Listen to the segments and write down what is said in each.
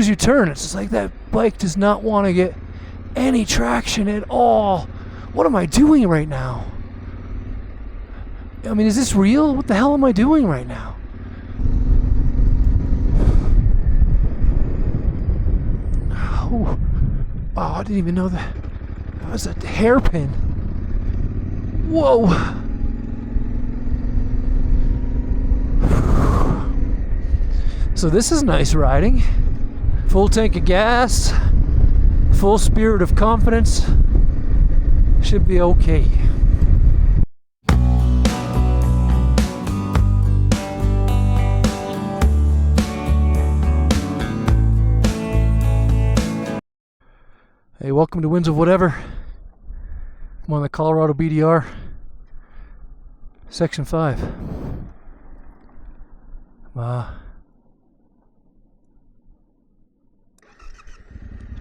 you turn, it's just like that bike does not want to get any traction at all. What am I doing right now? I mean, is this real? What the hell am I doing right now? Oh, I didn't even know that was a hairpin. Whoa. So this is nice riding. Full tank of gas, full spirit of confidence. Should be okay. Hey, welcome to Winds of Whatever. I'm on the Colorado BDR Section 5.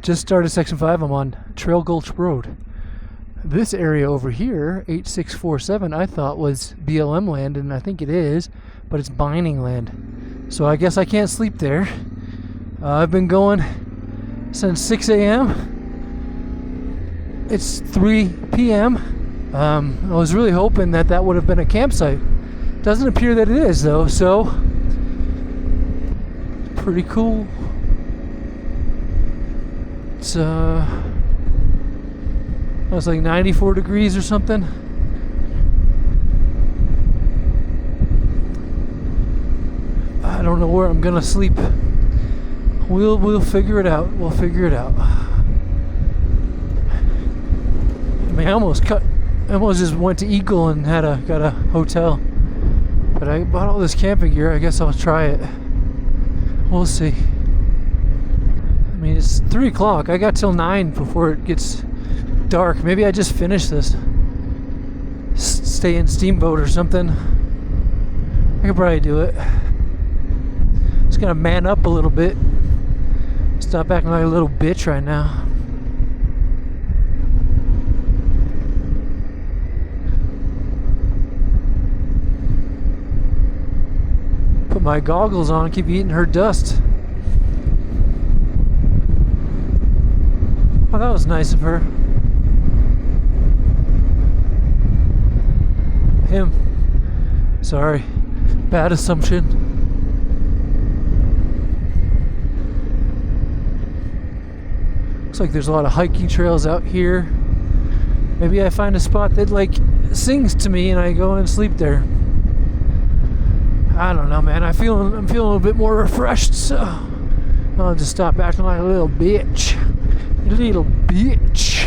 Just started Section 5. I'm on Trail Gulch Road. This area over here, 8647, I thought was BLM land, and I think it is, but it's mining land. So I guess I can't sleep there. I've been going since 6 a.m. It's 3 p.m. I was really hoping that that would have been a campsite. Doesn't appear that it is, though, so pretty cool. It's like 94 degrees or something. I don't know where I'm gonna sleep. We'll figure it out. We'll figure it out. I mean, I almost just went to Eagle and got a hotel. But I bought all this camping gear. I guess I'll try it. We'll see. I mean, it's 3 o'clock. I got till 9 before it gets dark. Maybe I just finish this. Stay in Steamboat or something. I could probably do it. Just gotta man up a little bit. Stop acting like a little bitch right now. Put my goggles on, keep eating her dust. Oh, that was nice of her. Him. Sorry. Bad assumption. Looks like there's a lot of hiking trails out here. Maybe I find a spot that like sings to me and I go and sleep there. I don't know, man. I'm feeling a little bit more refreshed, so I'll just stop acting like a little bitch. You little bitch.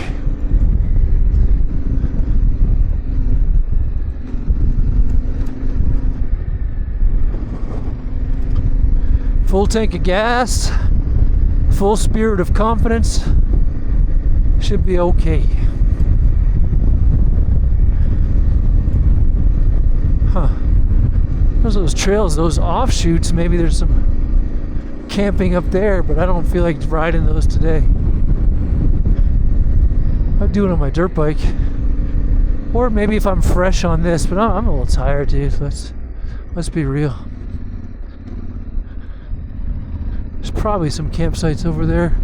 Full tank of gas, full spirit of confidence. Should be okay. Huh. Those trails, those offshoots, maybe there's some camping up there, but I don't feel like riding those today. I'd do it on my dirt bike. Or maybe if I'm fresh on this, but I'm a little tired, dude. Let's be real. There's probably some campsites over there.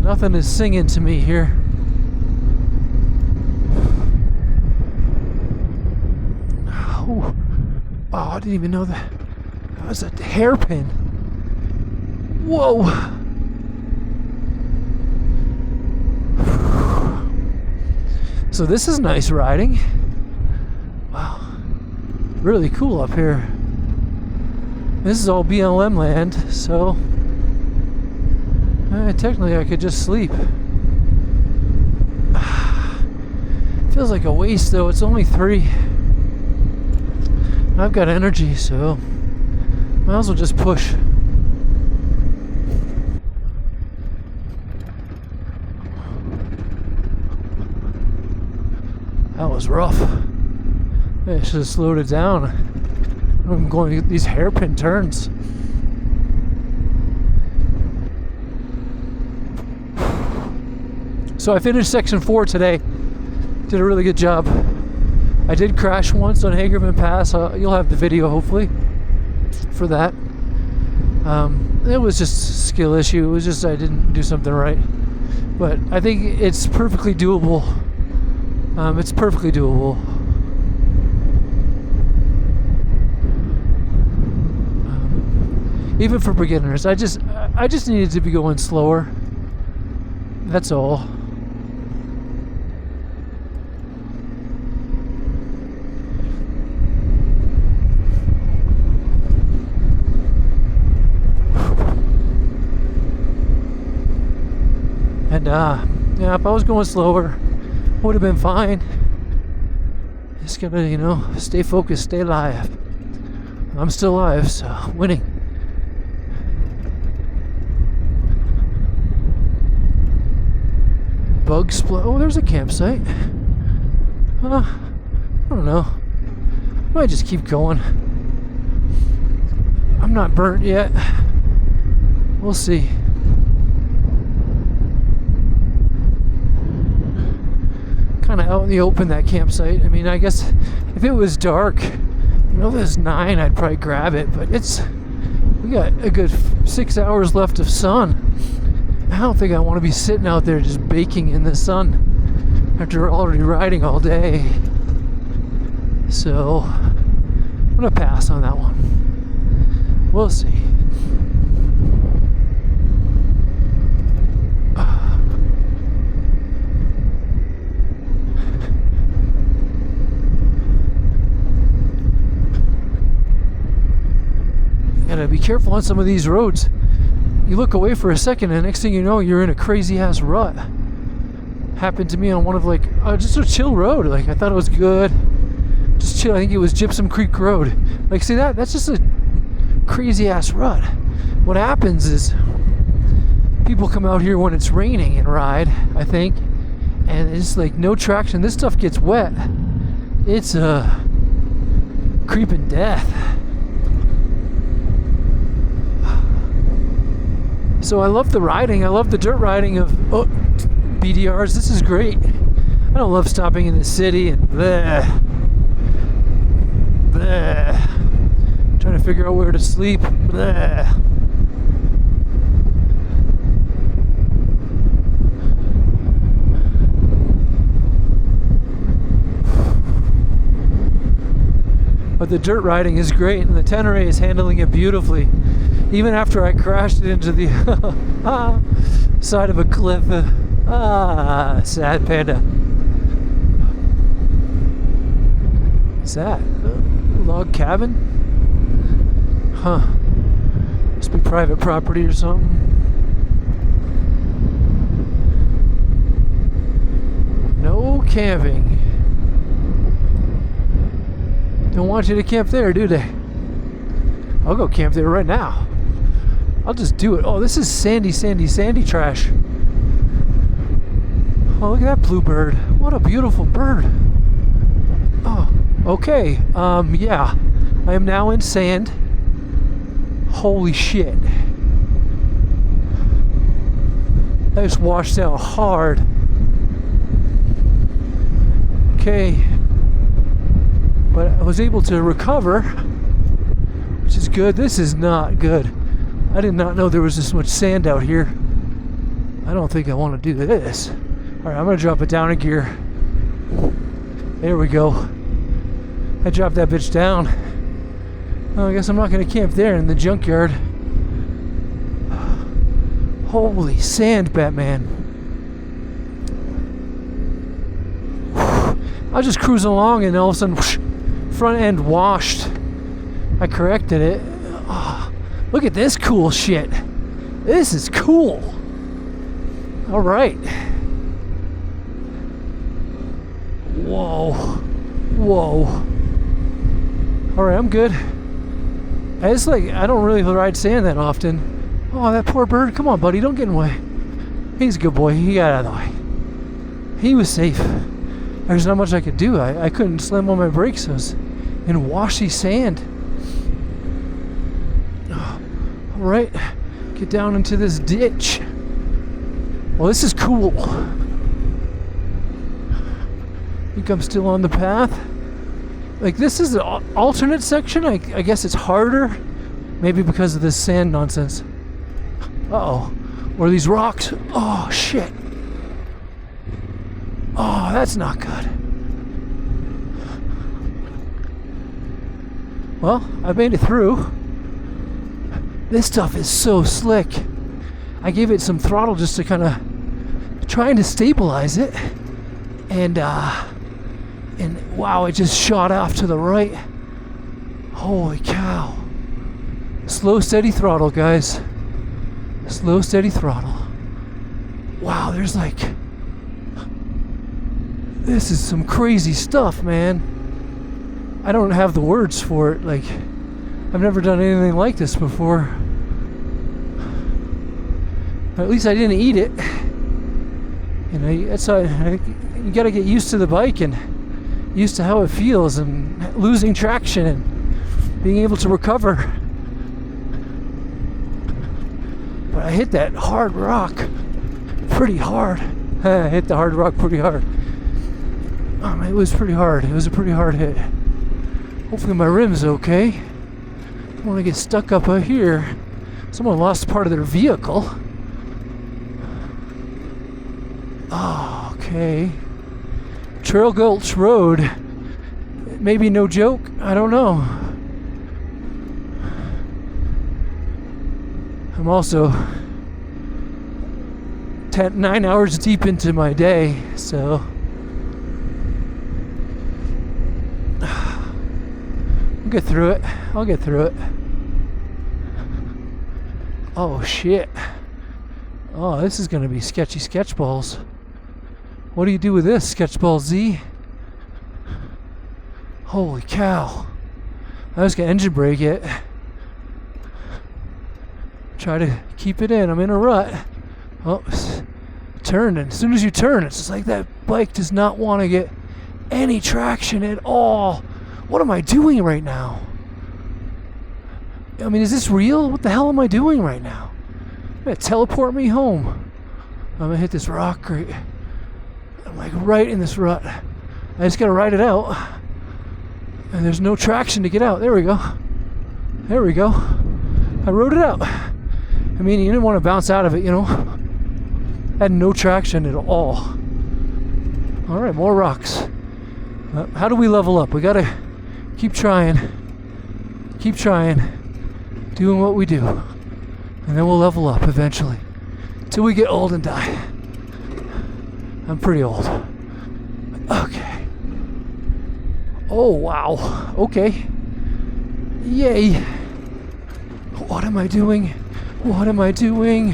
Nothing is singing to me here. Oh, I didn't even know that was a hairpin. Whoa. So this is nice riding. Wow. Really cool up here. This is all BLM land, so technically I could just sleep. Feels like a waste though. It's only 3. I've got energy, so might as well just push. That was rough. I should have slowed it down. I'm going these hairpin turns. So I finished Section 4 today. Did a really good job. I did crash once on Hagerman Pass. You'll have the video hopefully for that. It was just a skill issue. It was just I didn't do something right. But I think it's perfectly doable. It's perfectly doable. Even for beginners. I just needed to be going slower. That's all. And yeah, if I was going slower, would have been fine. Just gotta, stay focused, stay alive. I'm still alive, so winning. Bug split. Oh, there's a campsite. I don't know. I might just keep going. I'm not burnt yet. We'll see. Kind of out in the open, that campsite. I mean, I guess if it was dark, there's 9, I'd probably grab it, but we got a good 6 hours left of sun. I don't think I want to be sitting out there just baking in the sun after already riding all day. So I'm gonna pass on that one. We'll see. Gotta be careful on some of these roads. You look away for a second and next thing you know, you're in a crazy ass rut. Happened to me on one of just a chill road. I thought it was good. Just chill. I think it was Gypsum Creek Road. See that? That's just a crazy ass rut. What happens is people come out here when it's raining and ride, I think. And it's no traction. This stuff gets wet. It's creeping death. So I love the riding. I love the dirt riding of BDRs. This is great. I don't love stopping in the city and trying to figure out where to sleep. But the dirt riding is great, and the Tenere is handling it beautifully. Even after I crashed it into the side of a cliff. Sad panda. Is that a log cabin? Huh. Must be private property or something. No camping. Don't want you to camp there, do they? I'll go camp there right now. I'll just do it. Oh, this is sandy trash. Oh, look at that bluebird. What a beautiful bird. Oh, okay. Yeah. I am now in sand. Holy shit. That just washed out hard. Okay. But I was able to recover, which is good. This is not good. I did not know there was this much sand out here. I don't think I want to do this. Alright, I'm going to drop it down a gear. There we go. I dropped that bitch down. Well, I guess I'm not going to camp there in the junkyard. Holy sand, Batman. I was just cruising along and all of a sudden, whoosh, front end washed. I corrected it. Oh, look at this cool shit. This is cool. All right. Whoa. All right, I'm good. I don't really ride sand that often. Oh, that poor bird. Come on, buddy. Don't get in the way. He's a good boy. He got out of the way. He was safe. There's not much I could do. I couldn't slam on my brakes. I was in washy sand. All right, get down into this ditch. Well, this is cool. I think I'm still on the path. Like, this is the alternate section. I guess it's harder. Maybe because of this sand nonsense. Uh-oh. Or these rocks. Oh, shit. Oh, that's not good. Well, I made it through. This stuff is so slick. I gave it some throttle just to kind of trying to stabilize it. And wow, it just shot off to the right. Holy cow. Slow, steady throttle, guys. Slow, steady throttle. Wow, there's like... This is some crazy stuff, man. I don't have the words for it. Like, I've never done anything like this before. At least I didn't eat it. You know, that's how you gotta get used to the bike and used to how it feels and losing traction and being able to recover. But I hit that hard rock pretty hard. I hit the hard rock pretty hard. It was pretty hard. It was a pretty hard hit. Hopefully my rim's okay. I don't want to get stuck up here. Someone lost part of their vehicle. Oh, okay. Trail Gulch Road. Maybe no joke. I don't know. I'm also 9 hours deep into my day, so I'll get through it. I'll get through it. Oh shit. Oh, this is gonna be sketchy sketch balls. What do you do with this, Sketchball Z? Holy cow. I was gonna engine brake it. Try to keep it in. I'm in a rut. Oh, turn. And as soon as you turn, it's just like that bike does not want to get any traction at all. What am I doing right now? I mean, is this real? What the hell am I doing right now? I'm gonna teleport me home. I'm gonna hit this rock right. I'm like right in this rut. I just gotta ride it out. And there's no traction to get out. There we go. There we go. I rode it out. I mean, you didn't want to bounce out of it, you know. Had no traction at all. All right, more rocks. How do we level up? We gotta keep trying. Keep trying. Doing what we do. And then we'll level up eventually. Till we get old and die. I'm pretty old. Okay. Oh, wow. Okay. Yay. What am I doing? What am I doing?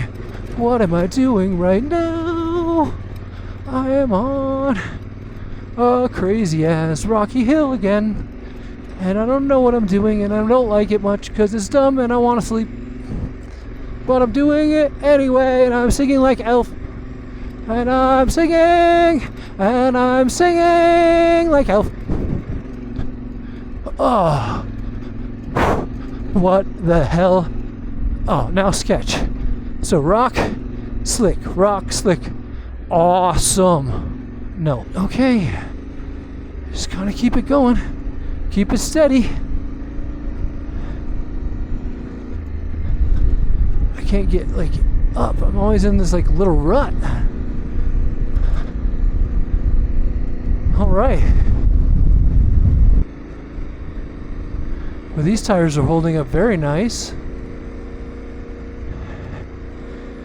What am I doing right now? I am on a crazy ass rocky hill again. And I don't know what I'm doing and I don't like it much because it's dumb and I want to sleep. But I'm doing it anyway and I'm singing like Elf. And I'm singing and I'm singing like Elf. Oh. What the hell? Oh, now sketch. So rock, slick, awesome. No, okay. Just kind of keep it going. Keep it steady. I can't get like up. I'm always in this like little rut. All right. Well, these tires are holding up very nice.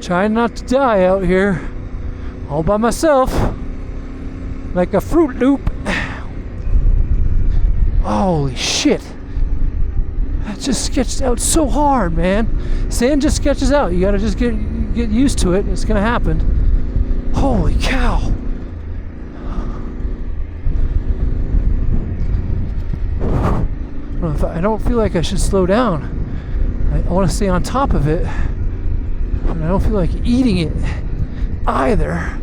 Trying not to die out here all by myself like a Fruit Loop. Holy shit. That just sketched out so hard, man. Sand just sketches out. You gotta just get used to it. It's gonna happen. Holy cow. I don't feel like I should slow down. I want to stay on top of it. And I don't feel like eating it either.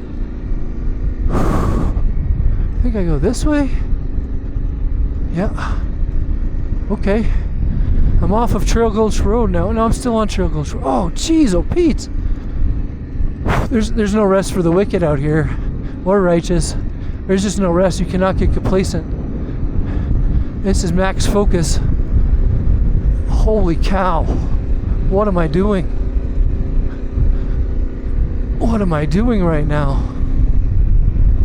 I think I go this way. Yeah. Okay. I'm off of Trail Gulch Road now. No, I'm still on Trail Gulch Road. Oh, jeez, oh, Pete. There's no rest for the wicked out here. Or righteous. There's just no rest. You cannot get complacent. This is max focus. Holy cow. What am I doing? What am I doing right now?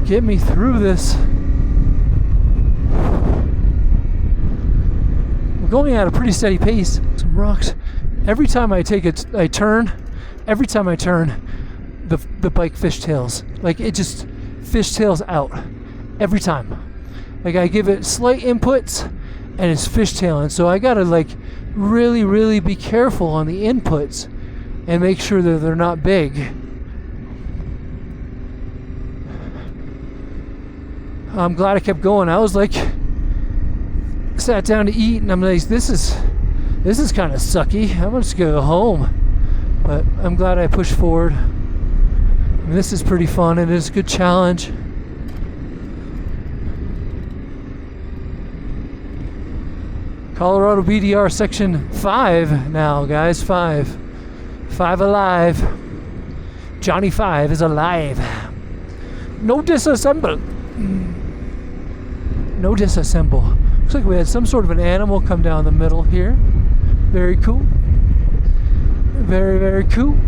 Get me through this. We're going at a pretty steady pace. Some rocks. Every time I turn, the bike fishtails. Like, it just fishtails out. Every time. Like, I give it slight inputs and it's fishtailing. So I gotta like really, really be careful on the inputs and make sure that they're not big. I'm glad I kept going. I was like, sat down to eat and I'm like, this is kind of sucky. I'm just gonna go home. But I'm glad I pushed forward. I mean, this is pretty fun and it's a good challenge. Colorado BDR Section 5 now, guys. 5 alive. Johnny 5 is alive. No disassemble. No disassemble. Looks like we had some sort of an animal come down the middle here. Very cool. Very, very cool.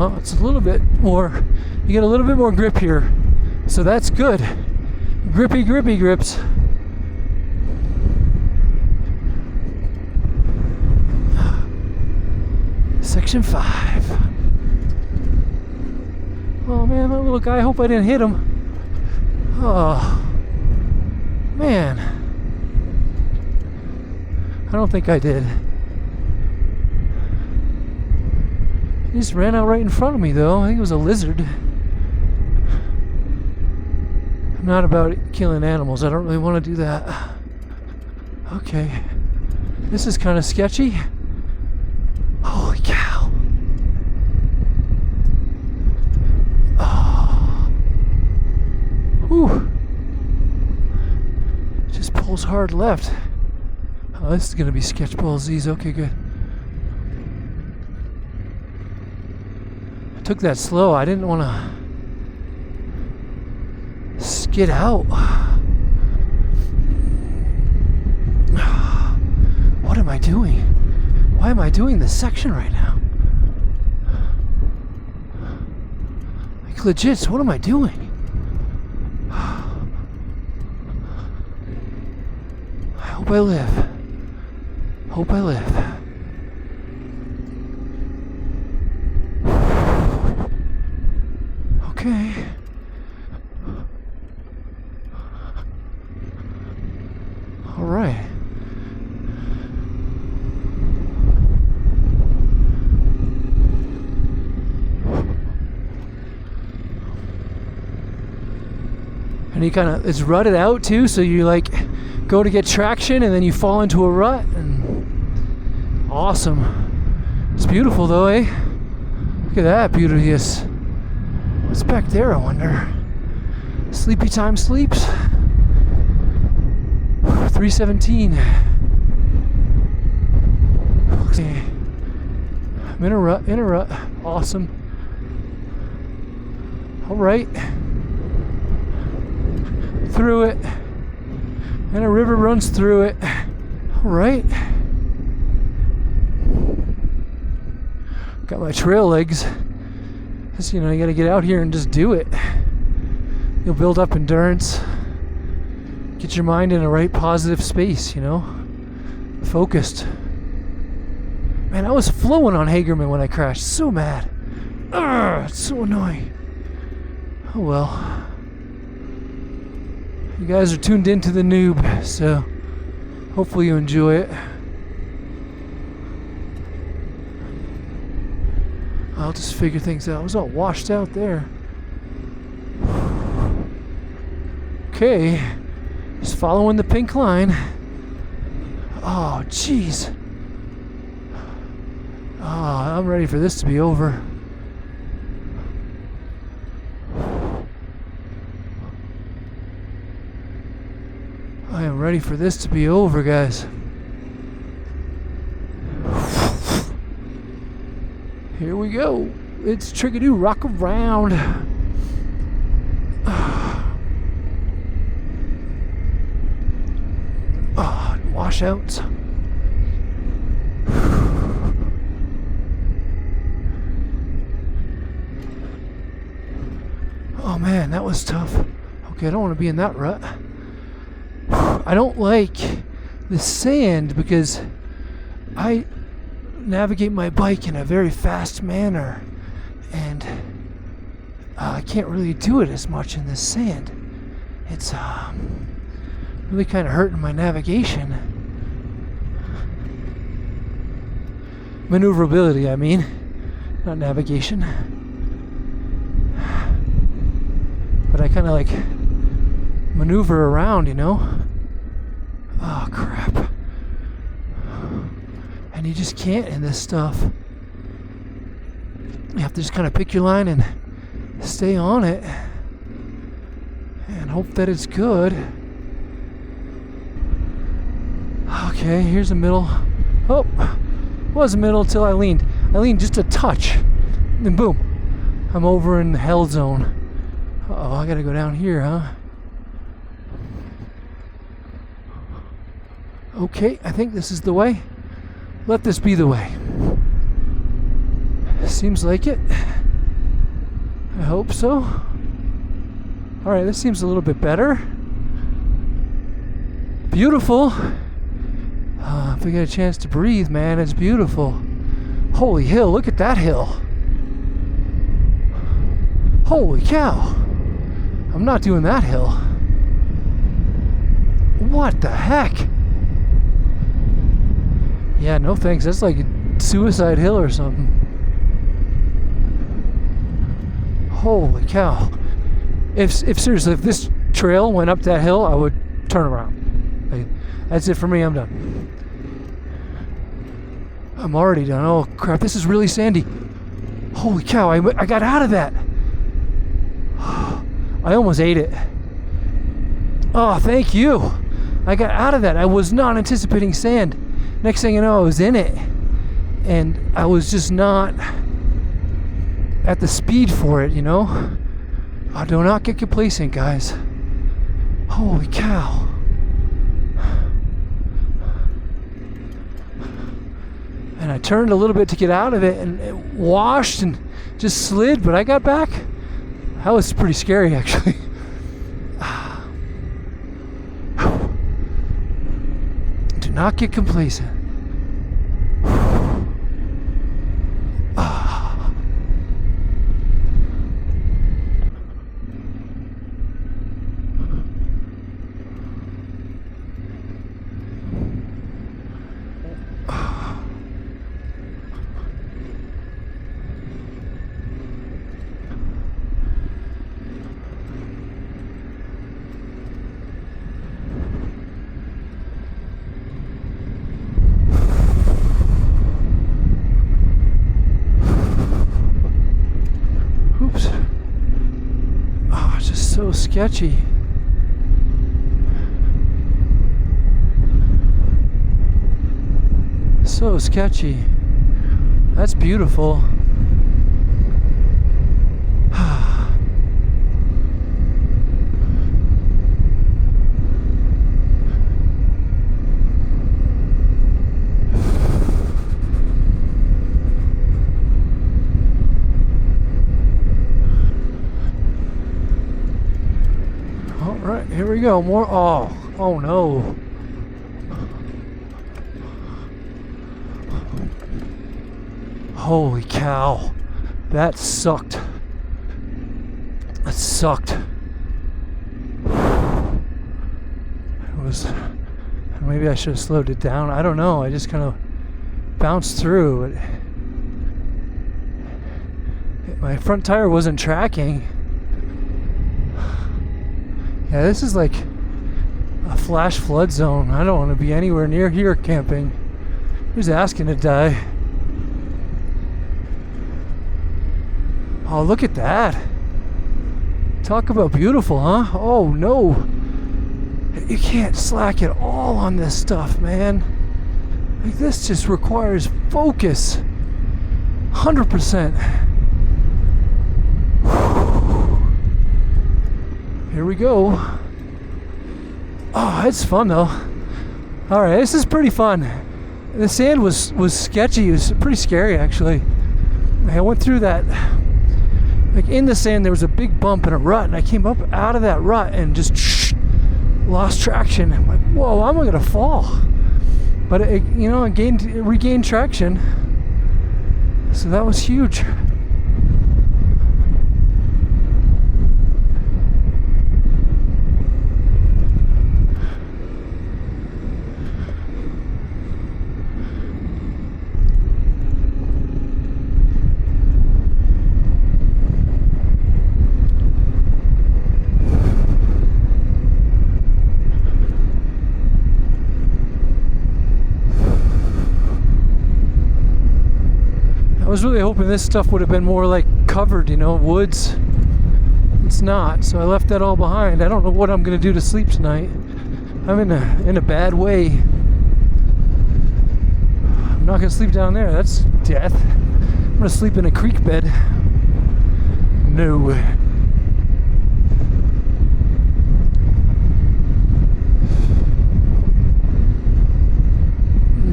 Oh, it's a little bit more, you get a little bit more grip here. So that's good. Grippy grips. Section 5. Oh man, that little guy, I hope I didn't hit him. Oh, man. I don't think I did. He just ran out right in front of me though. I think it was a lizard. I'm not about killing animals. I don't really want to do that. Okay. This is kind of sketchy. Holy cow. Oh. Whew. Just pulls hard left. Oh, this is going to be sketch ball Z's. Okay, good. I took that slow. I didn't want to skid out. What am I doing? Why am I doing this section right now? Like, legit, what am I doing? I hope I live. Hope I live. Okay. All right. And you kind of, it's rutted out too, so you like go to get traction and then you fall into a rut. And awesome. It's beautiful though, eh? Look at that beauteous. What's back there, I wonder? Sleepy time sleeps. 317. Okay. I'm in a rut. Awesome. All right. Through it. And a river runs through it. All right. Got my trail legs. Just, you know, you got to get out here and just do it. You'll build up endurance. Get your mind in a right positive space, you know. Focused. Man, I was flowing on Hagerman when I crashed. So mad. Ugh, it's so annoying. Oh well. You guys are tuned into the noob, so hopefully you enjoy it. I'll just figure things out. I was all washed out there. Okay. Just following the pink line. Oh, jeez. Oh, I'm ready for this to be over. I am ready for this to be over, guys. Here we go. It's Trigadoo, rock around. Washouts. Oh man, that was tough. Okay, I don't want to be in that rut. I don't like the sand because I navigate my bike in a very fast manner, and I can't really do it as much in this sand. It's really kind of hurting my navigation. Maneuverability, I mean, not navigation. But I kind of like maneuver around, you know? Oh, crap. And you just can't in this stuff. You have to just kind of pick your line and stay on it and hope that it's good. Okay, here's the middle. Oh, was the middle until I leaned. I leaned just a touch. Then boom, I'm over in the hell zone. Oh, I gotta go down here, huh? Okay, I think this is the way. Let this be the way. Seems like it. I hope so. Alright, this seems a little bit better. Beautiful. If we get a chance to breathe, man, it's beautiful. Holy hill, look at that hill. Holy cow. I'm not doing that hill. What the heck? Yeah, no thanks. That's like a suicide hill or something. Holy cow. If seriously, if this trail went up that hill, I would turn around. Like, that's it for me, I'm done. I'm already done. Oh crap, this is really sandy. Holy cow, I got out of that. I almost ate it. Oh, thank you. I got out of that. I was not anticipating sand. Next thing you know, I was in it. And I was just not at the speed for it, you know? Oh, do not get complacent, guys. Holy cow. And I turned a little bit to get out of it, and it washed and just slid, but I got back. That was pretty scary, actually. Do not get complacent. So sketchy. So sketchy. That's beautiful. Alright, here we go. More. Oh no. Holy cow. That sucked. That sucked. It was. Maybe I should have slowed it down. I don't know. I just kind of bounced through. My front tire wasn't tracking. Yeah, this is like a flash flood zone. I don't want to be anywhere near here camping. Who's asking to die? Oh, look at that. Talk about beautiful, huh? Oh, no. You can't slack at all on this stuff, man. Like, this just requires focus. 100%. Here we go. Oh, it's fun though. Alright, this is pretty fun. The sand was sketchy. It was pretty scary actually. I went through that, like in the sand there was a big bump and a rut, and I came up out of that rut and just lost traction. I'm like, whoa, I'm gonna fall. But it regained traction. So that was huge. I was really hoping this stuff would have been more like covered, woods. It's not, so I left that all behind. I don't know what I'm gonna do to sleep tonight. I'm in a bad way. I'm not gonna sleep down there. That's death. I'm gonna sleep in a creek bed. No.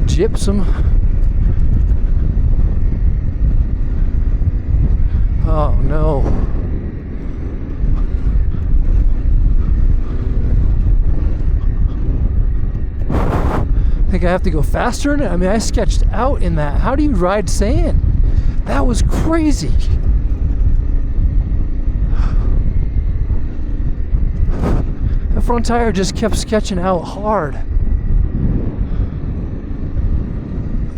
Gypsum. Oh no. I think I have to go faster in it. I mean, I sketched out in that. How do you ride sand? That was crazy. The front tire just kept sketching out hard.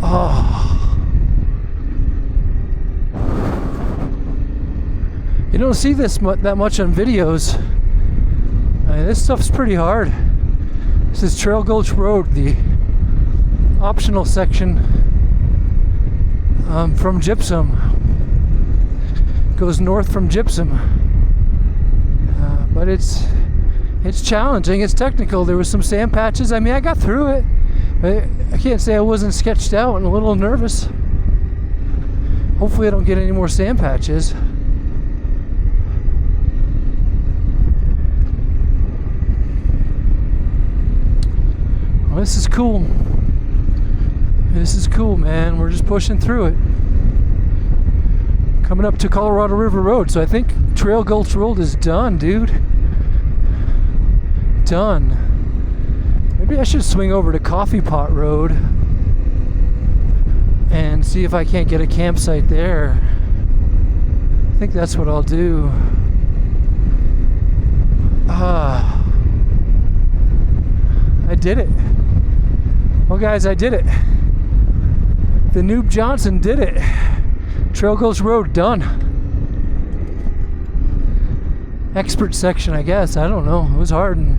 Oh. You don't see this that much on videos. I mean, this stuff's pretty hard. This is Gulch Road, the optional section from Gypsum. Goes north from Gypsum. But it's challenging. It's technical. There was some sand patches. I mean, I got through it. I can't say I wasn't sketched out and a little nervous. Hopefully I don't get any more sand patches. Well, this is cool. This is cool, man. We're just pushing through it. Coming up to Colorado River Road. So I think Gulch Road is done, dude. Done. Maybe I should swing over to Coffee Pot Road and see if I can't get a campsite there. I think that's what I'll do. I did it. Well, guys, I did it. The Noob Johnson did it. Gulch Road done. Expert section, I guess. I don't know. It was hard and